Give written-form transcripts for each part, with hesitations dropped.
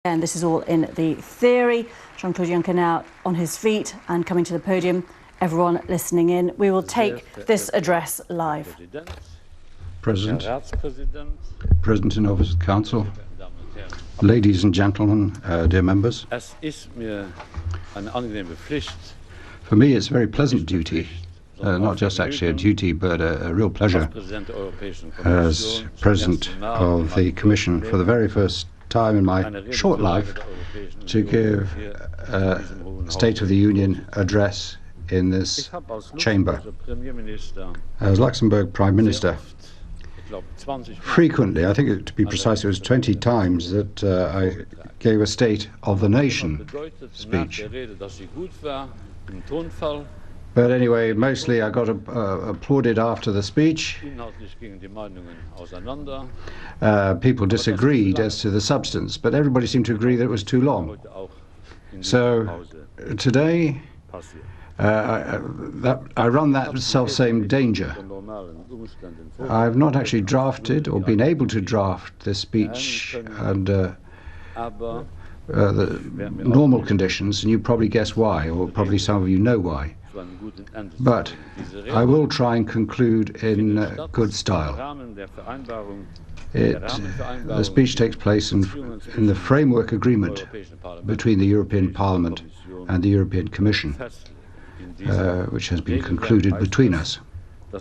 And this is all in the theory. Jean-Claude Juncker now on his feet and coming to the podium. Everyone listening in. We will take this address live. President in Office of the Council, ladies and gentlemen, dear members. For me, it's a very pleasant duty, not just actually a duty, but a real pleasure as President of the Commission for the very first time in my short life to give a State of the Union address in this chamber. As Luxembourg Prime Minister, frequently, I think to be precise, it was 20 times that I gave a State of the Nation speech. But anyway, mostly I got applauded after the speech. People disagreed as to the substance, but everybody seemed to agree that it was too long. So today, I run that self-same danger. I've not actually drafted or been able to draft this speech under the normal conditions, and you probably guess why, or probably some of you know why. But I will try and conclude in good style. The speech takes place in the framework agreement between the European Parliament and the European Commission, which has been concluded between us.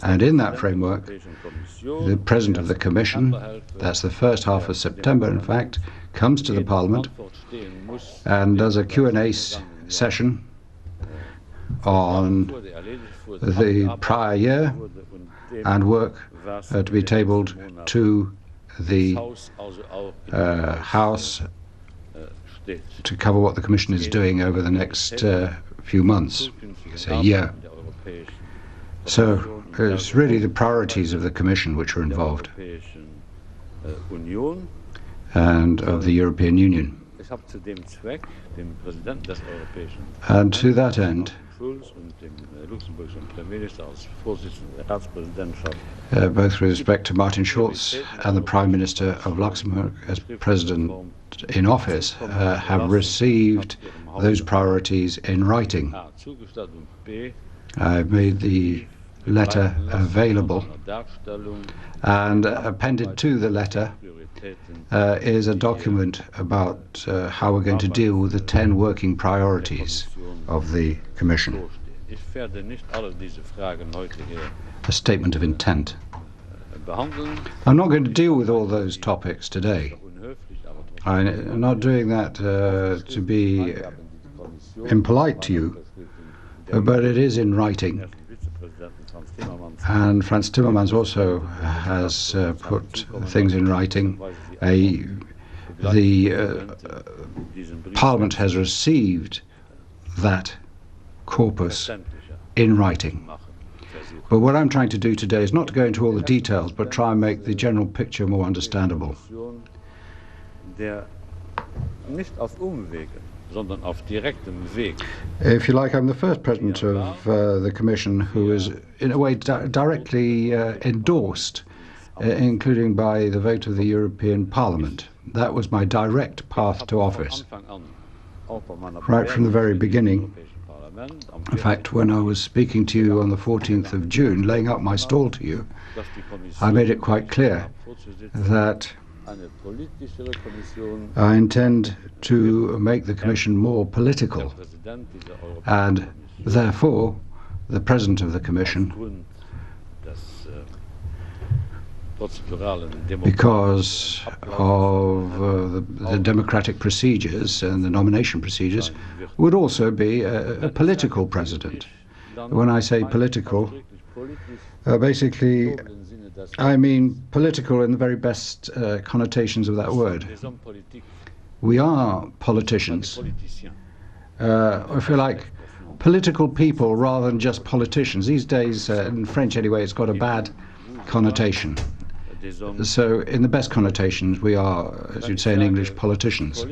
And in that framework, the President of the Commission, that's the first half of September in fact, comes to the Parliament and does a Q&A session on the prior year and work to be tabled to the House to cover what the Commission is doing over the next few months, say a year. So it's really the priorities of the Commission which are involved and of the European Union. And to that end, both with respect to Martin Schulz and the Prime Minister of Luxembourg as President in office, have received those priorities in writing. I've made the letter available, and appended to the letter is a document about how we're going to deal with the 10 working priorities of the Commission. A statement of intent. I'm not going to deal with all those topics today. I'm not doing that to be impolite to you, but it is in writing. And Franz Timmermans also has put things in writing. The Parliament has received that corpus in writing. But what I'm trying to do today is not to go into all the details, but try and make the general picture more understandable. If you like, I'm the first President of the Commission who is, in a way, directly endorsed, including by the vote of the European Parliament. That was my direct path to office, right from the very beginning. In fact, when I was speaking to you on the 14th of June, laying out my stall to you, I made it quite clear that I intend to make the Commission more political, and therefore the President of the Commission, because of the democratic procedures and the nomination procedures, would also be a political president. When I say political, basically I mean political in the very best connotations of that word. We are politicians. I feel like political people rather than just politicians. These days, in French anyway, it's got a bad connotation. So in the best connotations, we are, as you'd say in English, politicians.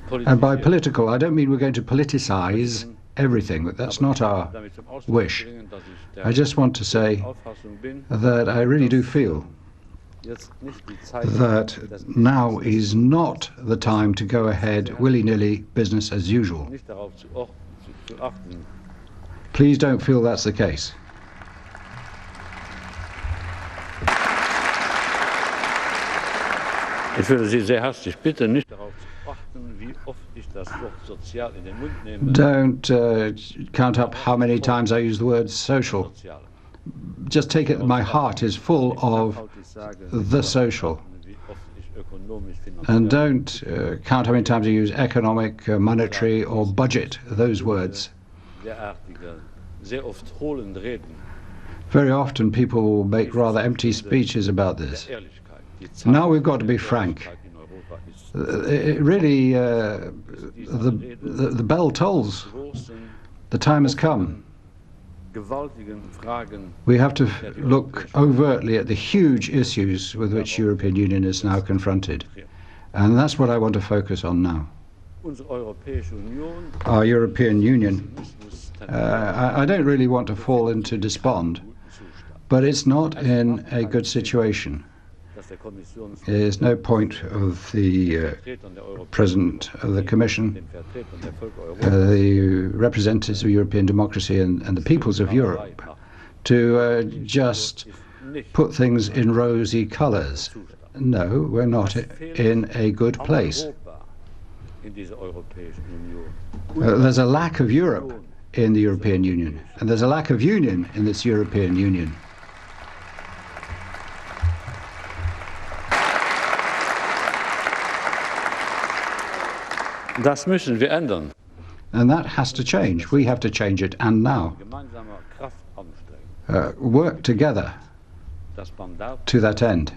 And by political, I don't mean we're going to politicize everything, but that's not our wish. I just want to say that I really do feel that now is not the time to go ahead willy-nilly, business as usual. Please don't feel that's the case. Ich würde Sie sehr herzlich bitten, nicht darauf zu achten, wie oft ich das Wort sozial in den Mund nehme. Don't count up how many times I use the word social. Just take it that my heart is full of the social. And don't count how many times I use economic, monetary or budget, those words. Very often people make rather empty speeches about this. Now we've got to be frank. Really, the bell tolls. The time has come. We have to look overtly at the huge issues with which the European Union is now confronted. And that's what I want to focus on now. Our European Union. I don't really want to fall into despond, but it's not in a good situation. There's no point of the President of the Commission, the representatives of European democracy and the peoples of Europe to just put things in rosy colours. No, we're not in a good place. There's a lack of Europe in the European Union, and there's a lack of union in this European Union. Das müssen wir ändern. And that has to change. We have to change it, and now. Work together to that end.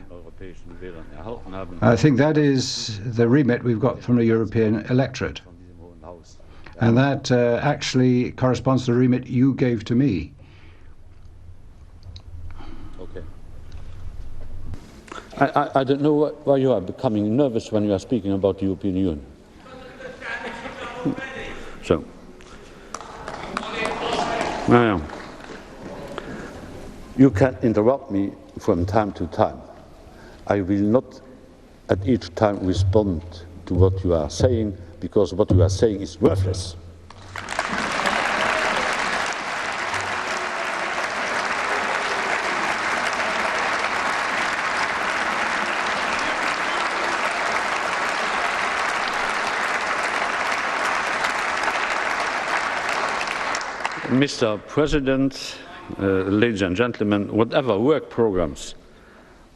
I think that is the remit we've got from the European electorate. And that actually corresponds to the remit you gave to me. Okay. I don't know why you are becoming nervous when you are speaking about the European Union. So, you can interrupt me from time to time. I will not at each time respond to what you are saying, because what you are saying is worthless. Mr. President, ladies and gentlemen, whatever work programs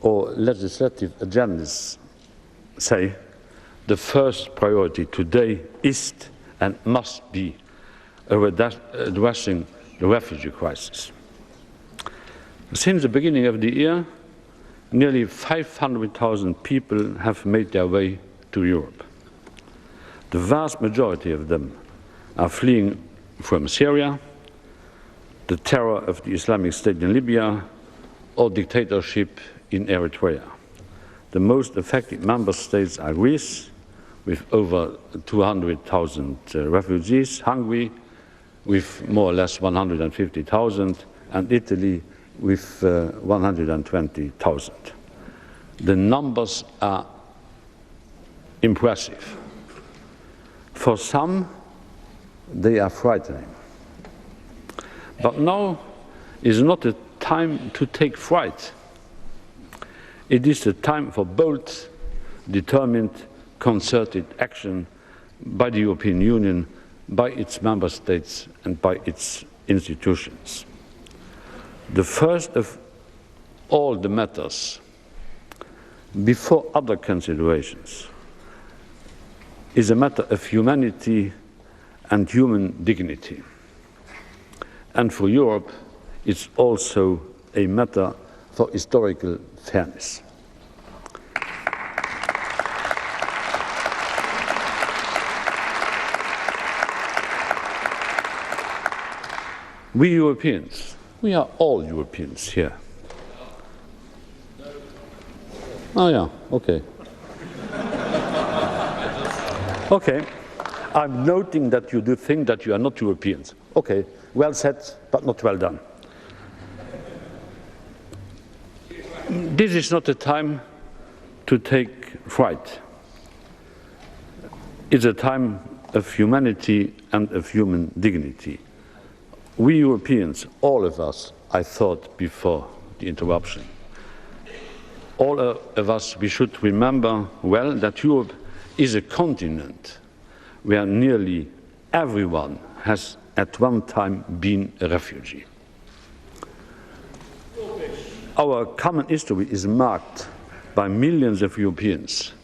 or legislative agendas say, the first priority today is and must be addressing the refugee crisis. Since the beginning of the year, nearly 500,000 people have made their way to Europe. The vast majority of them are fleeing from Syria, the terror of the Islamic State in Libya, or dictatorship in Eritrea. The most affected member states are Greece, with over 200,000 refugees, Hungary, with more or less 150,000, and Italy, with 120,000. The numbers are impressive. For some, they are frightening. But now is not a time to take fright. It is a time for bold, determined, concerted action by the European Union, by its member states and by its institutions. The first of all the matters, before other considerations, is a matter of humanity and human dignity. And for Europe, it's also a matter for historical fairness. We Europeans, we are all Europeans here. Oh yeah, okay. Okay, I'm noting that you do think that you are not Europeans. Okay, well said, but not well done. This is not a time to take fright. It's a time of humanity and of human dignity. We Europeans, all of us, I thought before the interruption, all of us, we should remember well that Europe is a continent where nearly everyone has at one time been a refugee. Our common history is marked by millions of Europeans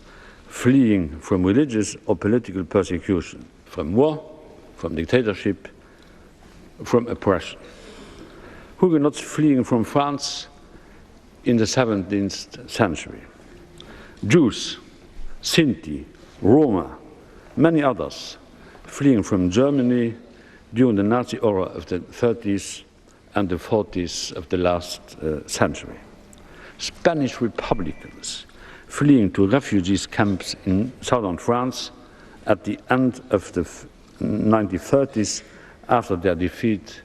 fleeing from religious or political persecution, from war, from dictatorship, from oppression. Huguenots fleeing from France in the 17th century. Jews, Sinti, Roma, many others fleeing from Germany during the Nazi era of the 30s and the 40s of the last century. Spanish Republicans fleeing to refugees camps in southern France at the end of the 1930s after their defeat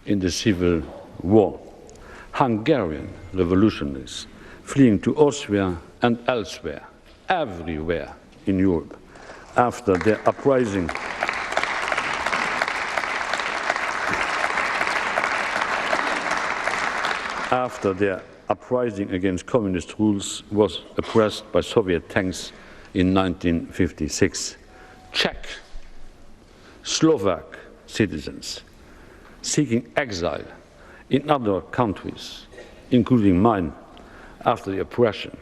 in the Civil War. Hungarian revolutionaries fleeing to Austria and elsewhere, everywhere in Europe, after their uprising against communist rules was oppressed by Soviet tanks in 1956. Czech, Slovak citizens seeking exile in other countries, including mine, after the oppression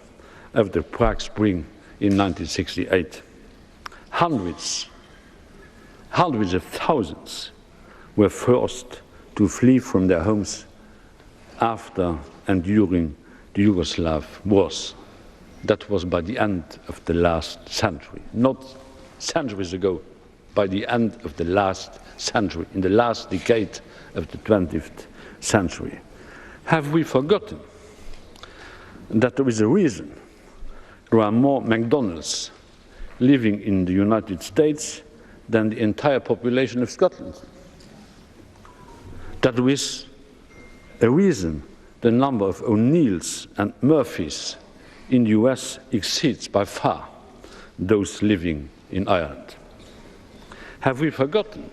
of the Prague Spring in 1968. Hundreds of thousands were forced to flee from their homes after and during the Yugoslav wars. That was by the end of the last century, not centuries ago, by the end of the last century, in the last decade of the 20th century. Have we forgotten that there is a reason there are more McDonald's living in the United States than the entire population of Scotland? That there is a reason the number of O'Neills and Murphys in the US exceeds by far those living in Ireland? Have we forgotten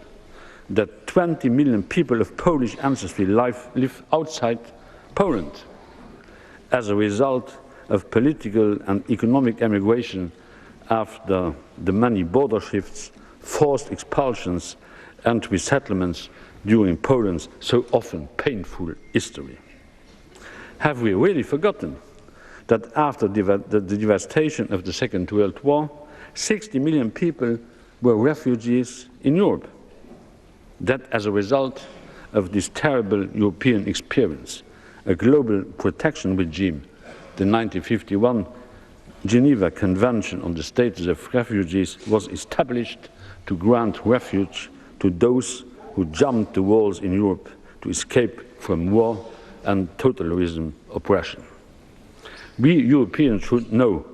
that 20 million people of Polish ancestry live outside Poland as a result of political and economic emigration after the many border shifts, forced expulsions and resettlements during Poland's so often painful history? Have we really forgotten that after the devastation of the Second World War, 60 million people were refugees in Europe? That as a result of this terrible European experience, a global protection regime, the 1951 Geneva Convention on the Status of Refugees, was established to grant refuge to those who jumped the walls in Europe to escape from war and totalitarian oppression. We Europeans should know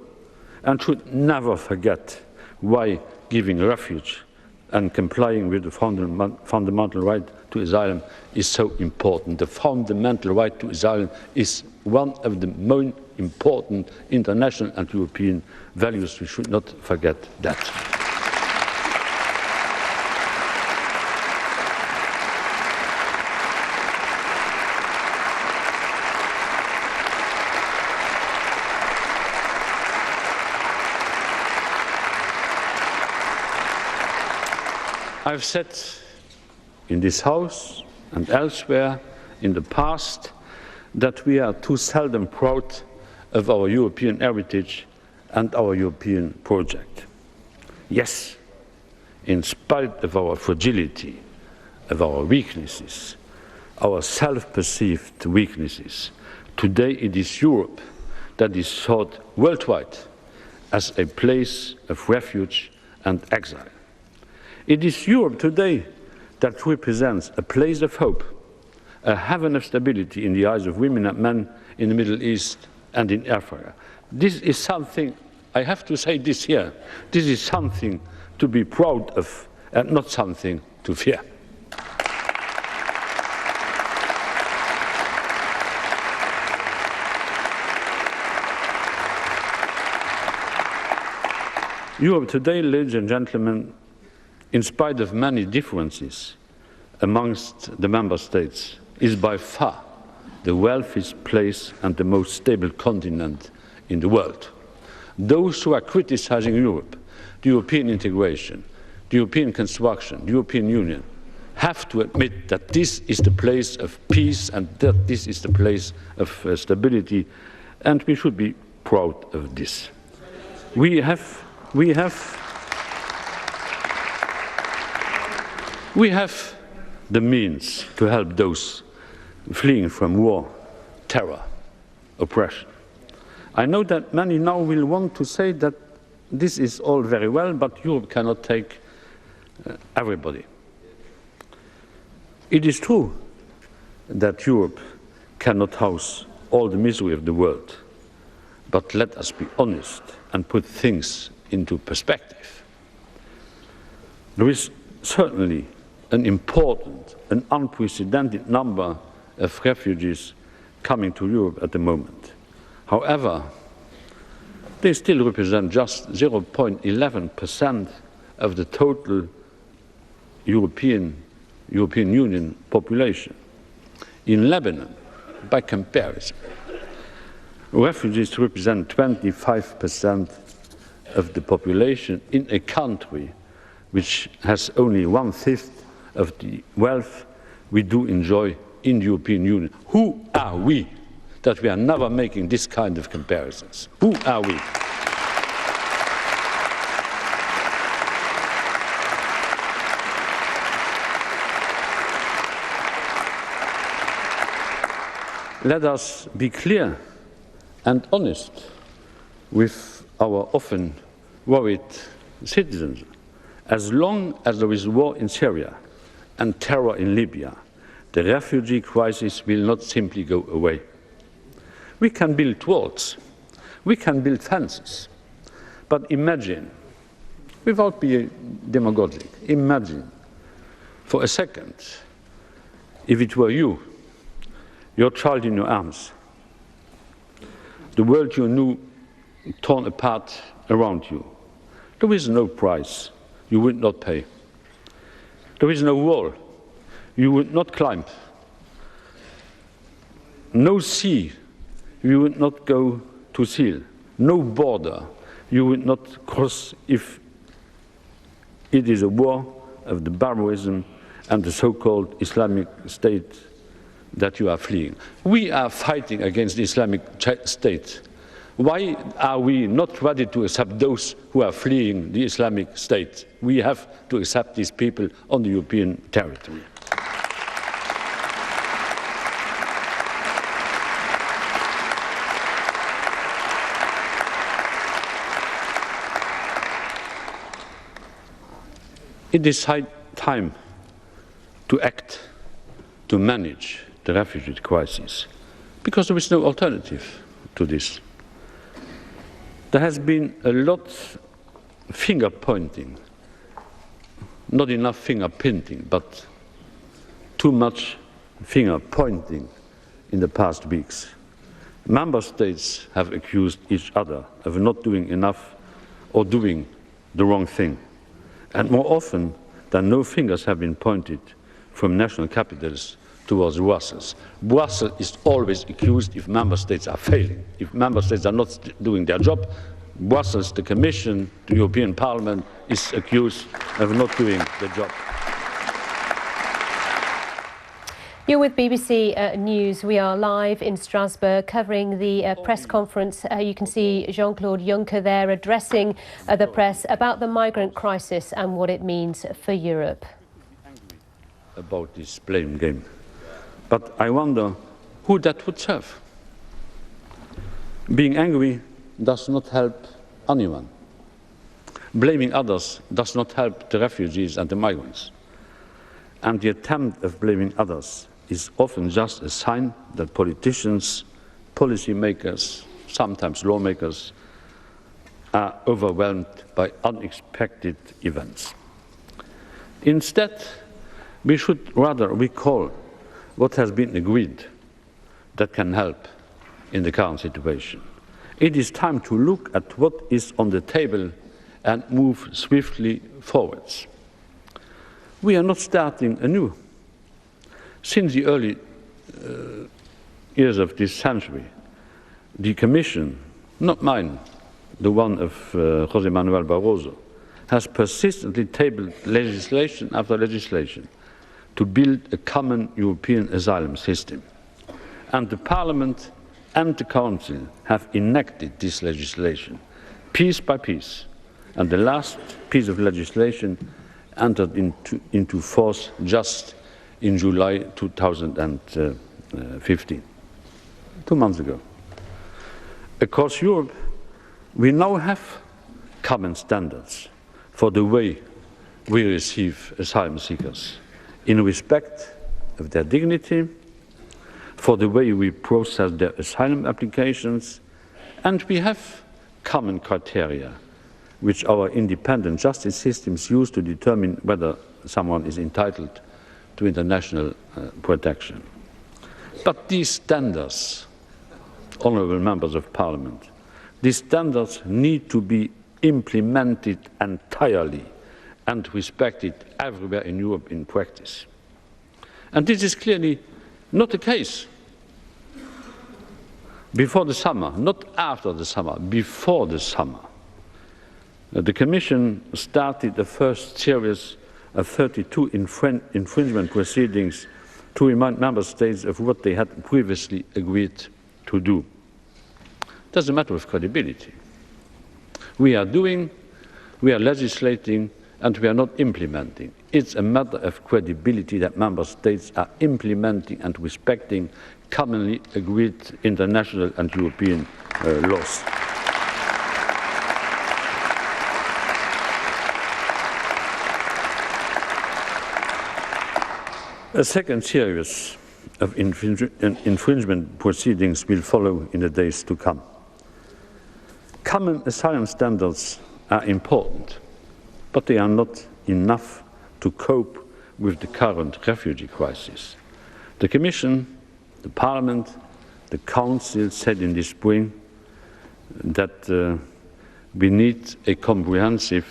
and should never forget why giving refuge and complying with the fundamental right to asylum is so important. The fundamental right to asylum is one of the most important international and European values. We should not forget that. I've said in this House and elsewhere in the past that we are too seldom proud of our European heritage and our European project. Yes, in spite of our fragility, of our weaknesses, our self-perceived weaknesses, today it is Europe that is thought worldwide as a place of refuge and exile. It is Europe today that represents a place of hope, a haven of stability in the eyes of women and men in the Middle East and in Africa. This is something, I have to say this here, this is something to be proud of and not something to fear. Europe today, ladies and gentlemen, in spite of many differences amongst the member states, is by far the wealthiest place and the most stable continent in the world. Those who are criticizing Europe, the European integration, the European construction, the European Union, have to admit that this is the place of peace and that this is the place of stability, and we should be proud of this. We have the means to help those fleeing from war, terror, oppression. I know that many now will want to say that this is all very well, but Europe cannot take everybody. It is true that Europe cannot house all the misery of the world, but let us be honest and put things into perspective. There is certainly an important, an unprecedented number of refugees coming to Europe at the moment. However, they still represent just 0.11% of the total European Union population. In Lebanon, by comparison, refugees represent 25% of the population in a country which has only 1/5 of the wealth we do enjoy in the European Union. Who are we that we are never making this kind of comparisons? Who are we? Let us be clear and honest with our often worried citizens. As long as there is war in Syria and terror in Libya, the refugee crisis will not simply go away. We can build walls, we can build fences, but imagine, without being demagogic, imagine for a second if it were you, your child in your arms, the world you knew torn apart around you. There is no price you would not pay. There is no wall you would not climb. No sea you would not go to sail. No border you would not cross if it is a war of the barbarism and the so-called Islamic State that you are fleeing. We are fighting against the Islamic State. Why are we not ready to accept those who are fleeing the Islamic State? We have to accept these people on the European territory. It is high time to act, to manage the refugee crisis, because there is no alternative to this. There has been a lot of finger pointing, not enough finger pointing, but too much finger pointing in the past weeks. Member states have accused each other of not doing enough or doing the wrong thing. And more often than no fingers have been pointed from national capitals towards Brussels. Brussels is always accused if member states are failing. If member states are not doing their job, Brussels, the Commission, the European Parliament is accused of not doing the job. You're with BBC News. We are live in Strasbourg covering the press conference. You can see Jean-Claude Juncker there addressing the press about the migrant crisis and what it means for Europe. About this blame game. But I wonder who that would serve. Being angry does not help anyone. Blaming others does not help the refugees and the migrants. And the attempt of blaming others is often just a sign that politicians, policy makers, sometimes lawmakers, are overwhelmed by unexpected events. Instead, we should rather recall what has been agreed that can help in the current situation. It is time to look at what is on the table and move swiftly forwards. We are not starting anew. Since the early years of this century, the Commission, not mine, the one of José Manuel Barroso, has persistently tabled legislation after legislation to build a common European asylum system. And the Parliament and the Council have enacted this legislation, piece by piece. And the last piece of legislation entered into force just in July 2015, 2 months ago. Across Europe, we now have common standards for the way we receive asylum seekers in respect of their dignity, for the way we process their asylum applications, and we have common criteria which our independent justice systems use to determine whether someone is entitled to international protection. But these standards, honourable members of Parliament, these standards need to be implemented entirely and respected everywhere in Europe in practice. And this is clearly not the case. Before the summer, not after the summer, before the summer, the Commission started the first series of 32 infringement proceedings to remind Member States of what they had previously agreed to do. That's a matter of credibility. We are legislating, and we are not implementing. It's a matter of credibility that Member States are implementing and respecting commonly agreed international and European laws. A second series of infringement proceedings will follow in the days to come. Common asylum standards are important, but they are not enough to cope with the current refugee crisis. The Commission, the Parliament, the Council said in the spring that we need a comprehensive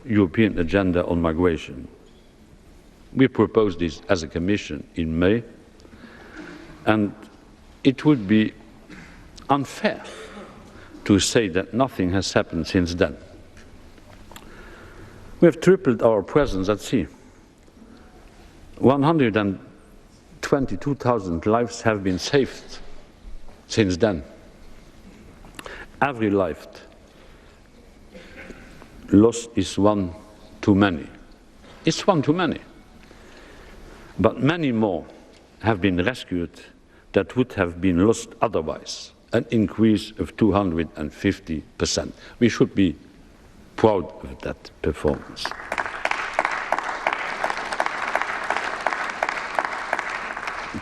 European agenda on migration. We proposed this as a Commission in May, and it would be unfair to say that nothing has happened since then. We have tripled our presence at sea. 122,000 lives have been saved since then. Every life lost is one too many. It's one too many. But many more have been rescued that would have been lost otherwise, an increase of 250%. We should be proud of that performance.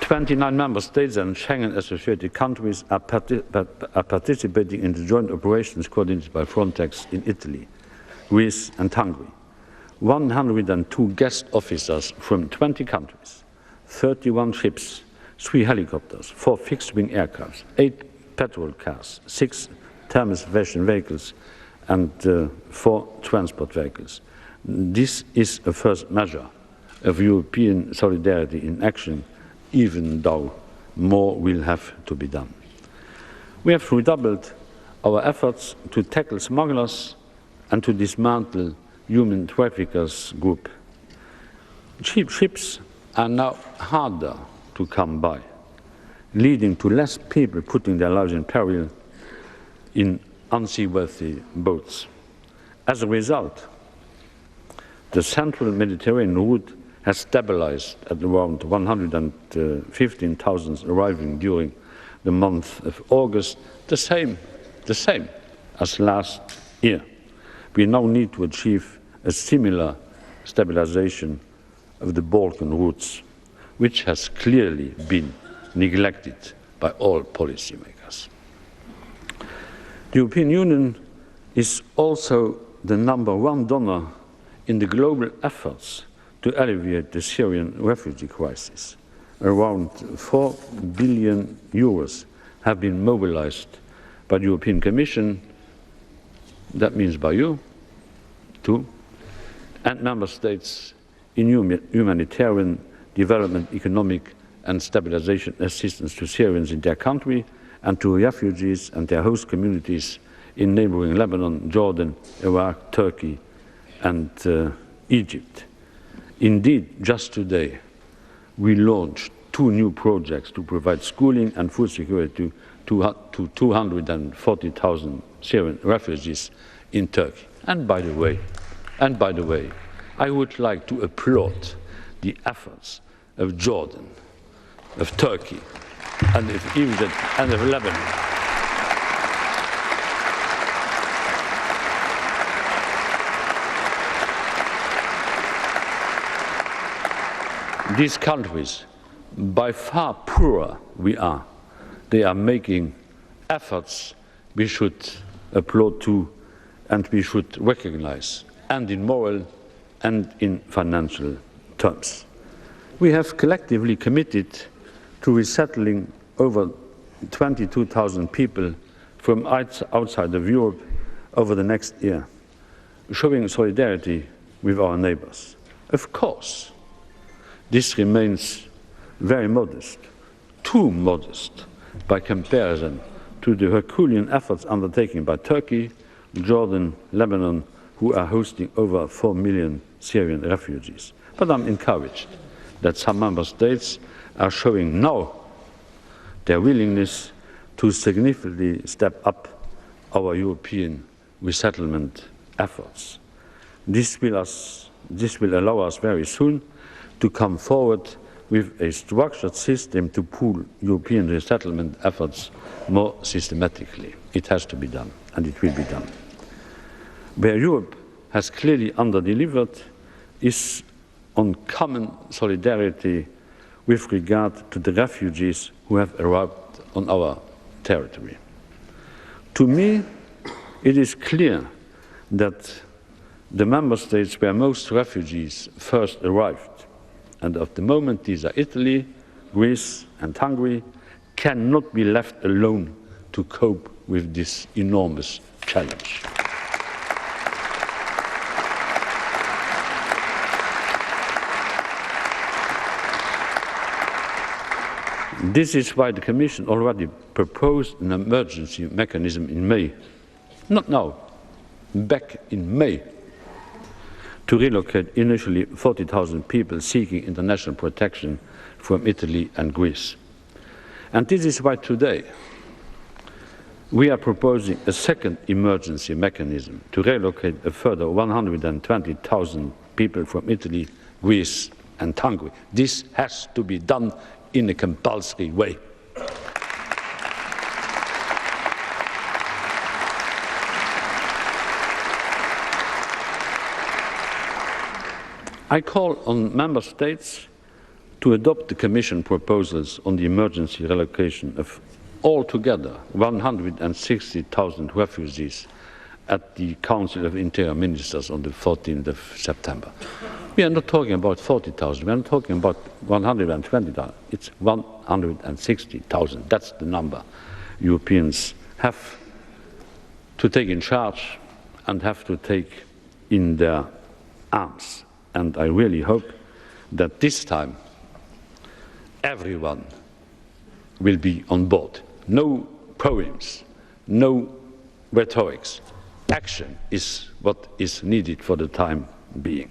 "29 member states and Schengen-associated countries are participating in the joint operations coordinated by Frontex in Italy, Greece and Hungary. 102 guest officers from 20 countries, 31 ships, 3 helicopters, 4 fixed-wing aircraft, 8 patrol cars, 6 thermal observation vehicles, and 4 transport vehicles. This is a first measure of European solidarity in action, even though more will have to be done. We have redoubled our efforts to tackle smugglers and to dismantle human traffickers group. Cheap ships are now harder to come by, leading to less people putting their lives in peril in unseaworthy boats. As a result, the central Mediterranean route has stabilized at around 115,000 arriving during the month of August, the same as last year. We now need to achieve a similar stabilization of the Balkan routes, which has clearly been neglected by all policymakers. The European Union is also the #1 donor in the global efforts to alleviate the Syrian refugee crisis. Around 4 billion euros have been mobilized by the European Commission, that means by you, too, and member states in humanitarian development, economic and stabilization assistance to Syrians in their country and to refugees and their host communities in neighboring Lebanon, Jordan, Iraq, Turkey and Egypt. Indeed, just today, we launched 2 new projects to provide schooling and food security to 240,000 Syrian refugees in Turkey. And by the way, I would like to applaud the efforts of Jordan, of Turkey, and of Egypt, and of Lebanon. These countries, by far poorer we are, they are making efforts we should applaud to and we should recognize, and in moral and in financial terms. We have collectively committed to resettling over 22,000 people from outside of Europe over the next year, showing solidarity with our neighbors. Of course, this remains very modest, too modest by comparison to the Herculean efforts undertaken by Turkey, Jordan, Lebanon, who are hosting over 4 million Syrian refugees. But I'm encouraged that some member states are showing now their willingness to significantly step up our European resettlement efforts. This will allow us very soon to come forward with a structured system to pool European resettlement efforts more systematically. It has to be done, and it will be done. Where Europe has clearly under-delivered is on common solidarity with regard to the refugees who have arrived on our territory. To me, it is clear that the member states where most refugees first arrived, and at the moment these are Italy, Greece and Hungary, cannot be left alone to cope with this enormous challenge. This is why the Commission already proposed an emergency mechanism in May, not now, back in May, to relocate initially 40,000 people seeking international protection from Italy and Greece. And this is why today we are proposing a second emergency mechanism to relocate a further 120,000 people from Italy, Greece and Hungary. This has to be done in a compulsory way. I call on member states to adopt the Commission proposals on the emergency relocation of altogether 160,000 refugees at the Council of Interior Ministers on the 14th of September. We are not talking about 40,000, we are not talking about 120,000, it's 160,000. That's the number Europeans have to take in charge and have to take in their arms. And I really hope that this time everyone will be on board. No poems, no rhetorics. Action is what is needed for the time being.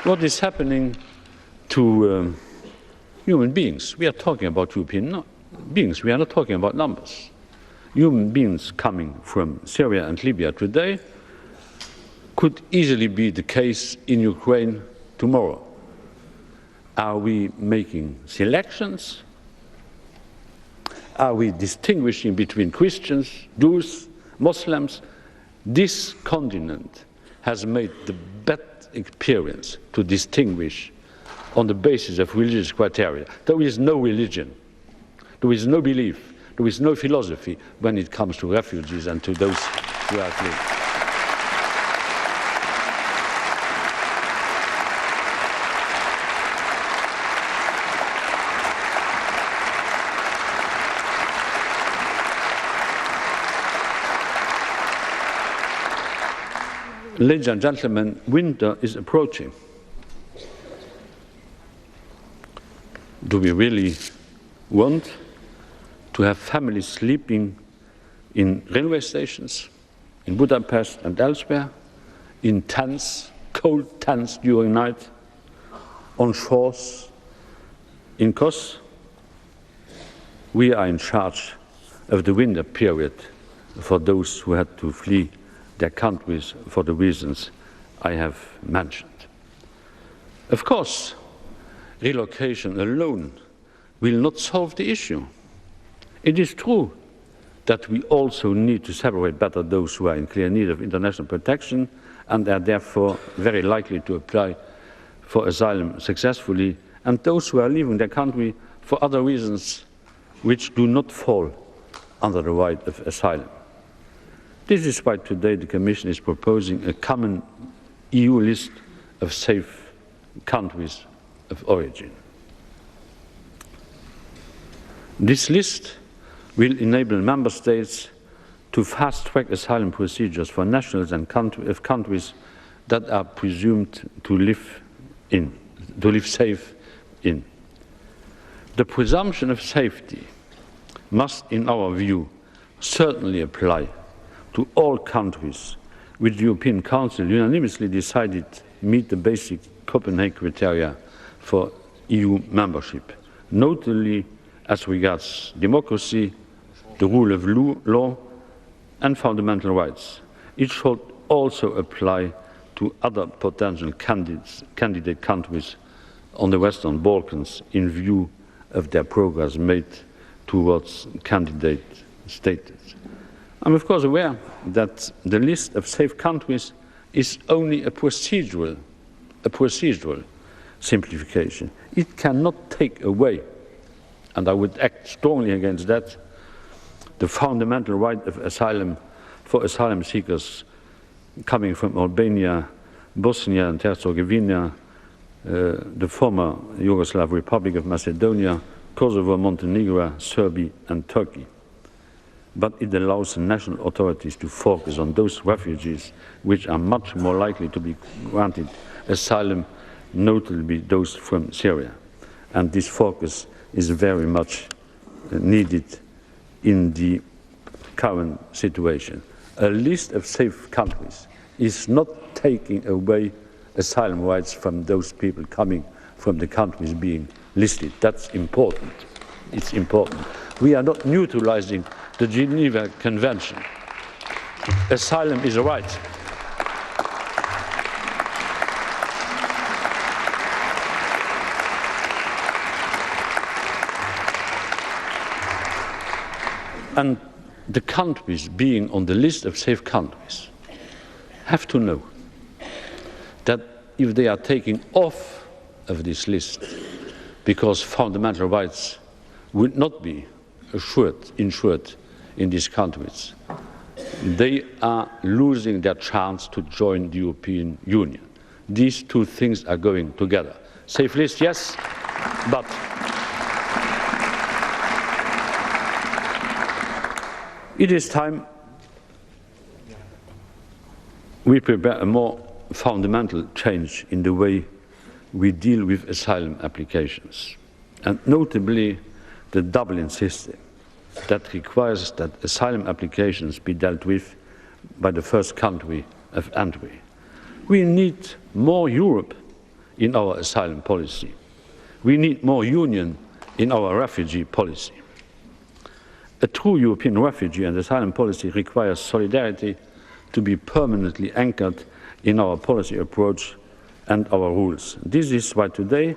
What is happening to human beings? We are talking about European beings. We are not talking about numbers. Human beings coming from Syria and Libya today could easily be the case in Ukraine tomorrow. Are we making selections? Are we distinguishing between Christians, Jews, Muslims? This continent has made the best experience to distinguish on the basis of religious criteria. There is no religion, there is no belief, there is no philosophy when it comes to refugees and to those who are fleeing. Ladies and gentlemen, winter is approaching. Do we really want to have families sleeping in railway stations, in Budapest and elsewhere, in tents, cold tents during night, on shores, in Kos? We are in charge of the winter period for those who had to flee their countries for the reasons I have mentioned. Of course, relocation alone will not solve the issue. It is true that we also need to separate better those who are in clear need of international protection and are therefore very likely to apply for asylum successfully, and those who are leaving their country for other reasons which do not fall under the right of asylum. This is why today the Commission is proposing a common EU list of safe countries of origin. This list will enable member states to fast-track asylum procedures for nationals and of countries that are presumed to live safe in. The presumption of safety must, in our view, certainly apply to all countries which the European Council unanimously decided meet the basic Copenhagen criteria for EU membership, notably as regards democracy, the rule of law and fundamental rights. It should also apply to other potential candidate countries on the Western Balkans in view of their progress made towards candidate status. I'm of course aware that the list of safe countries is only a procedural simplification. It cannot take away, and I would act strongly against that, the fundamental right of asylum for asylum seekers coming from Albania, Bosnia and Herzegovina, the former Yugoslav Republic of Macedonia, Kosovo, Montenegro, Serbia and Turkey. But it allows the national authorities to focus on those refugees which are much more likely to be granted asylum, notably those from Syria. And this focus is very much needed in the current situation. A list of safe countries is not taking away asylum rights from those people coming from the countries being listed. That's important. It's important. We are not neutralizing the Geneva Convention. Asylum is a right. And the countries being on the list of safe countries have to know that if they are taking off of this list because fundamental rights would not be ensured in these countries, they are losing their chance to join the European Union. These two things are going together. Safe list, yes, but it is time we prepare a more fundamental change in the way we deal with asylum applications, and notably the Dublin system that requires that asylum applications be dealt with by the first country of entry. We need more Europe in our asylum policy. We need more union in our refugee policy. A true European refugee and asylum policy requires solidarity to be permanently anchored in our policy approach and our rules. This is why today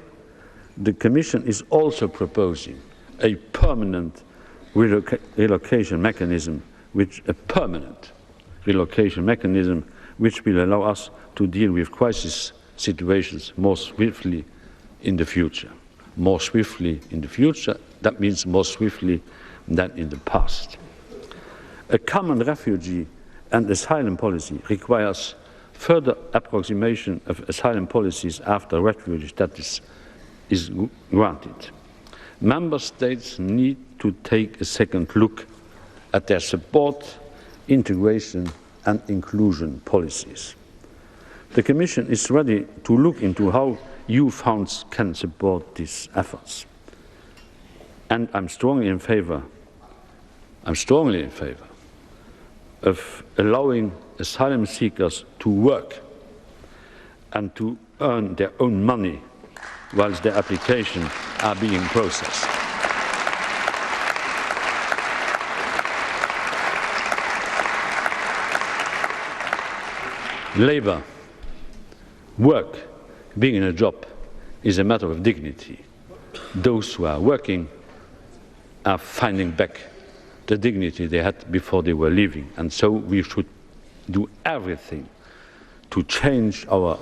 the Commission is also proposing a permanent relocation mechanism, which will allow us to deal with crisis situations more swiftly in the future. More swiftly in the future, that means more swiftly than in the past. A common refugee and asylum policy requires further approximation of asylum policies after refugee status is granted. Member States need to take a second look at their support, integration and inclusion policies. The Commission is ready to look into how EU funds can support these efforts. And I'm strongly in favor of allowing asylum seekers to work and to earn their own money whilst their applications are being processed. Labour, work, being in a job is a matter of dignity. Those who are working are finding back the dignity they had before they were leaving. And so we should do everything to change our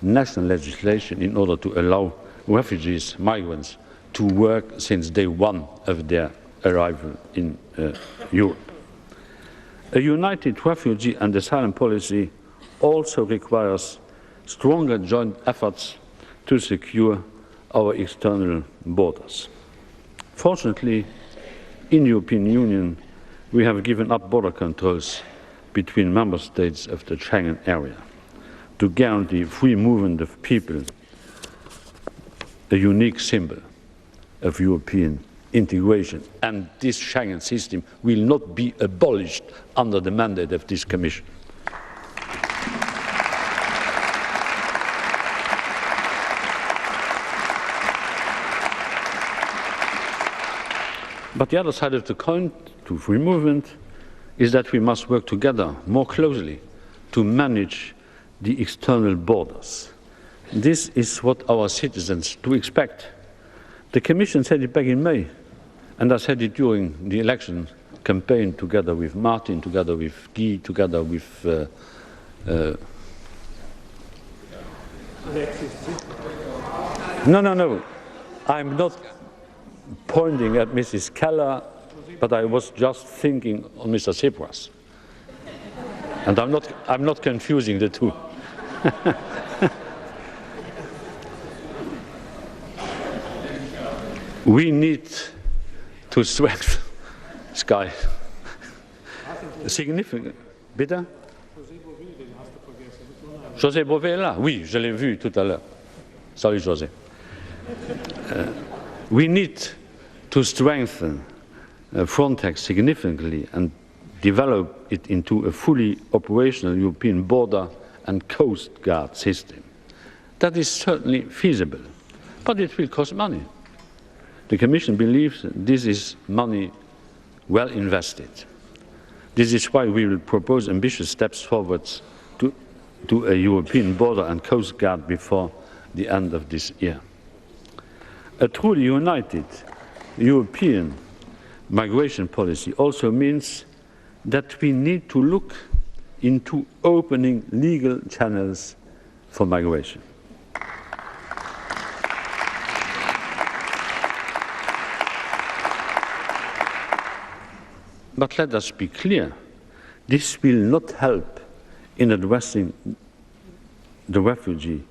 national legislation in order to allow refugees, migrants, to work since day one of their arrival in Europe. A united refugee and asylum policy also requires stronger joint efforts to secure our external borders. Fortunately, in the European Union, we have given up border controls between member states of the Schengen area to guarantee free movement of people, a unique symbol of European integration. And this Schengen system will not be abolished under the mandate of this Commission. But the other side of the coin to free movement is that we must work together more closely to manage the external borders. This is what our citizens do expect. The Commission said it back in May, and I said it during the election campaign together with Martin, together with Guy, together with No. I'm not pointing at Mrs. Keller, but I was just thinking on Mr. Tsipras. And I'm not confusing the two. We need to strengthen Sky. Significant. Bitte? José Bové est là. Oui, je l'ai vu tout à l'heure. Sorry, José. We need to strengthen Frontex significantly and develop it into a fully operational European border and coast guard system. That is certainly feasible, but it will cost money. The Commission believes this is money well invested. This is why we will propose ambitious steps forwards to a European border and coast guard before the end of this year. A truly united European migration policy also means that we need to look into opening legal channels for migration. But let us be clear, this will not help in addressing the refugee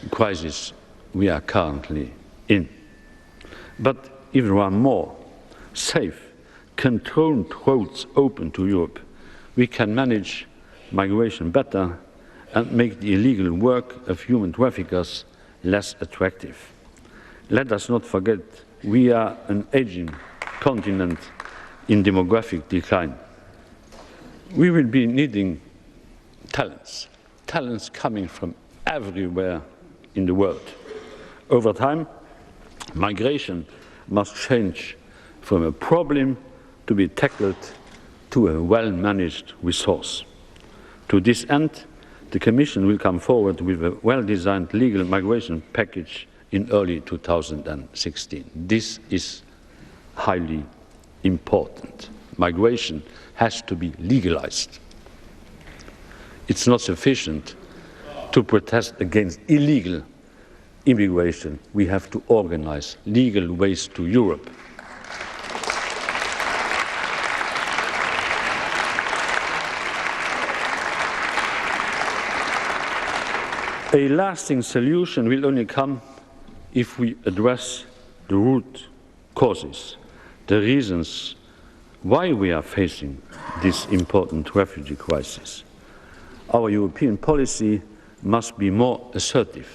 crisis we are currently in. But if there are more safe, controlled roads open to Europe, we can manage migration better and make the illegal work of human traffickers less attractive. Let us not forget we are an aging continent in demographic decline. We will be needing talents coming from everywhere in the world. Over time, migration must change from a problem to be tackled to a well-managed resource. To this end, the Commission will come forward with a well-designed legal migration package in early 2016. This is highly important. Migration has to be legalized. It's not sufficient to protest against illegal immigration. We have to organize legal ways to Europe. A lasting solution will only come if we address the root causes, the reasons why we are facing this important refugee crisis. Our European policy must be more assertive.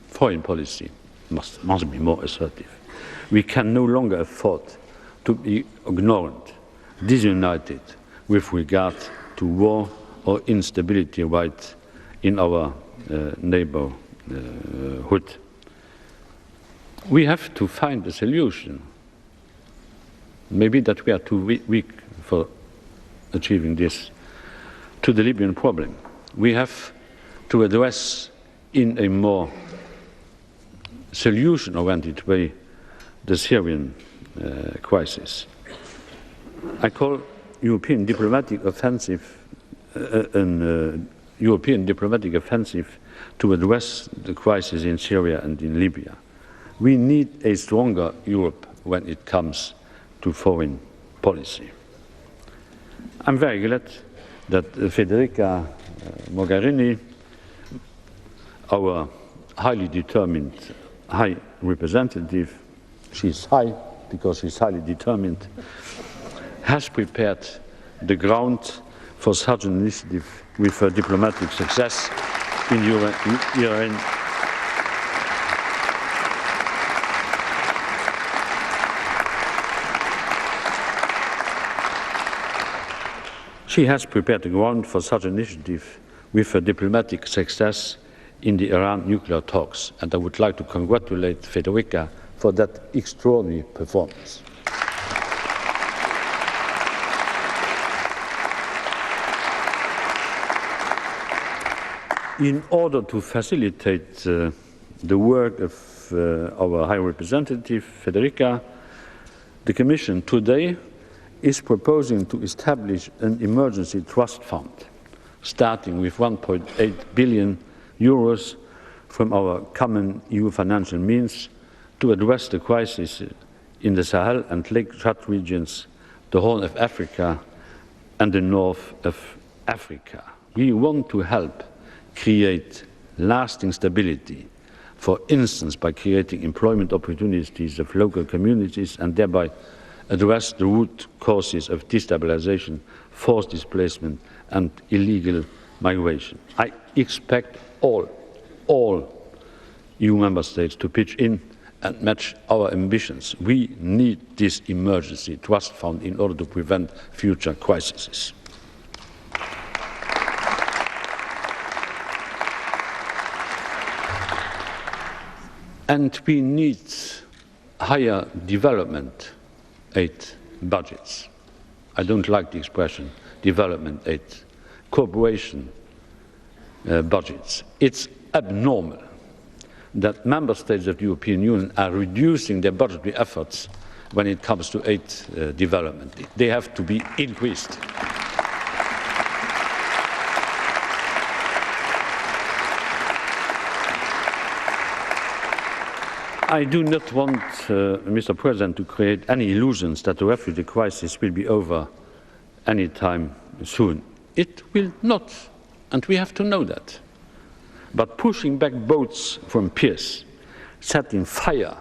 Foreign policy must be more assertive. We can no longer afford to be ignorant, disunited with regard to war or instability right in our neighborhood. We have to find a solution. Maybe that we are too weak for achieving this, to the Libyan problem. We have to address in a more solution-oriented way the Syrian crisis. I call European diplomatic offensive European diplomatic offensive to address the crisis in Syria and in Libya. We need a stronger Europe when it comes to foreign policy. I'm very glad that Federica Mogherini, our highly determined High Representative, she's high because she's highly determined, has prepared the ground for such an initiative with her diplomatic success in UN. She has prepared the ground for such an initiative with her diplomatic success in the Iran nuclear talks, and I would like to congratulate Federica for that extraordinary performance. In order to facilitate the work of our High Representative, Federica, the Commission today is proposing to establish an emergency trust fund, starting with 1.8 billion euros from our common EU financial means to address the crisis in the Sahel and Lake Chad regions, the Horn of Africa, and the north of Africa. We want to help create lasting stability, for instance, by creating employment opportunities of local communities and thereby address the root causes of destabilization, forced displacement, and illegal migration. I expect all EU member states to pitch in and match our ambitions. We need this emergency trust fund in order to prevent future crises. And we need higher development aid budgets. I don't like the expression development aid, cooperation budgets. It's abnormal that member states of the European Union are reducing their budgetary efforts when it comes to aid development. They have to be increased. I do not want, Mr. President, to create any illusions that the refugee crisis will be over any time soon. It will not, and we have to know that. But pushing back boats from piers, setting fire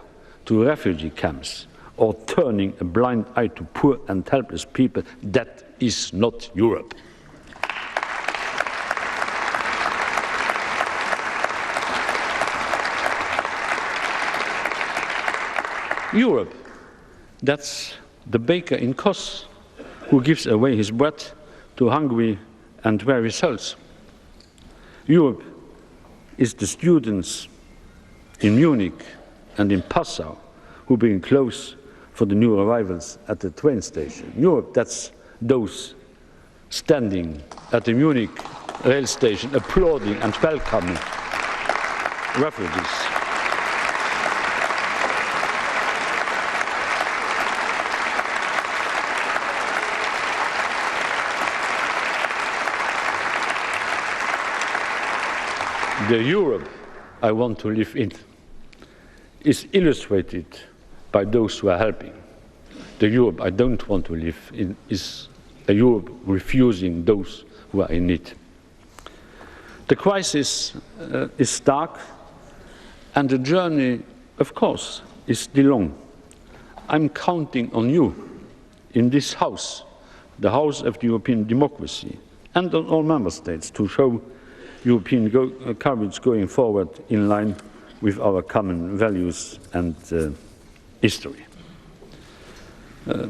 to refugee camps, or turning a blind eye to poor and helpless people, that is not Europe. Europe, that's the baker in Kos who gives away his bread to hungry and weary souls. Europe is the students in Munich and in Passau who bring clothes for the new arrivals at the train station. Europe, that's those standing at the Munich rail station applauding and welcoming refugees. The Europe I want to live in is illustrated by those who are helping. The Europe I don't want to live in is a Europe refusing those who are in need. The crisis is stark, and the journey, of course, is still long. I'm counting on you in this House, the House of the European democracy, and on all member states to show European courage going forward in line with our common values and history.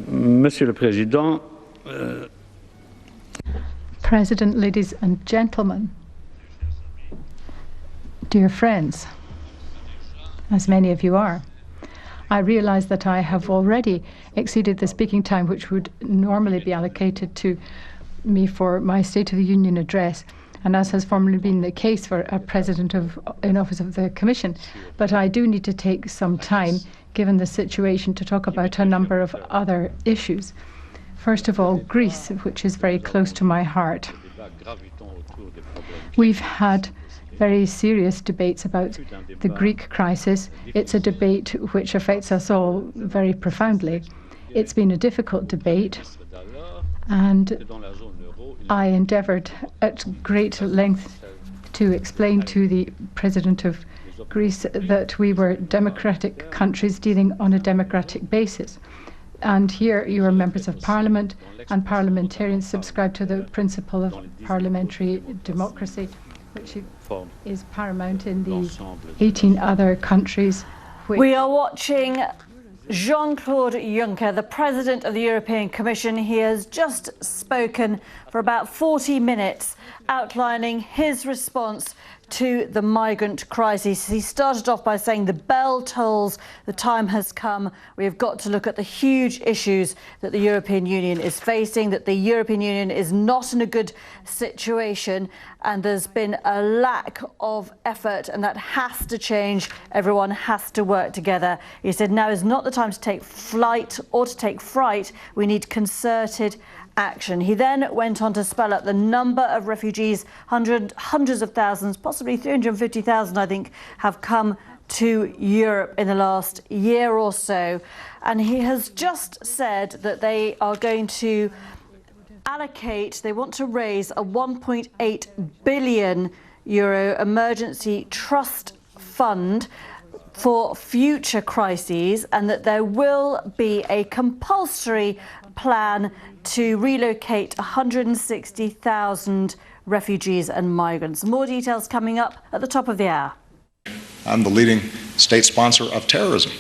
Monsieur le Président, President, ladies and gentlemen, dear friends, as many of you are, I realise that I have already exceeded the speaking time which would normally be allocated to me for my State of the Union address, and as has formerly been the case for a President in office of the Commission. But I do need to take some time, given the situation, to talk about a number of other issues. First of all, Greece, which is very close to my heart. We've had very serious debates about the Greek crisis. It's a debate which affects us all very profoundly. It's been a difficult debate, and I endeavoured at great length to explain to the President of Greece that we were democratic countries dealing on a democratic basis. And here you are members of Parliament, and parliamentarians subscribe to the principle of parliamentary democracy, which is paramount in the 18 other countries. We are watching Jean-Claude Juncker, the President of the European Commission. He has just spoken for about 40 minutes, outlining his response to the migrant crisis. He started off by saying the bell tolls, the time has come. We have got to look at the huge issues that the European Union is facing, that the European Union is not in a good situation, and there's been a lack of effort, and that has to change. Everyone has to work together. He said now is not the time to take flight or to take fright. We need concerted action. He then went on to spell out the number of refugees, hundreds of thousands, possibly 350,000, I think, have come to Europe in the last year or so. And he has just said that they are going to they want to raise a 1.8 billion euro emergency trust fund for future crises, and that there will be a compulsory plan to relocate 160,000 refugees and migrants. More details coming up at the top of the hour. I'm the leading state sponsor of terrorism.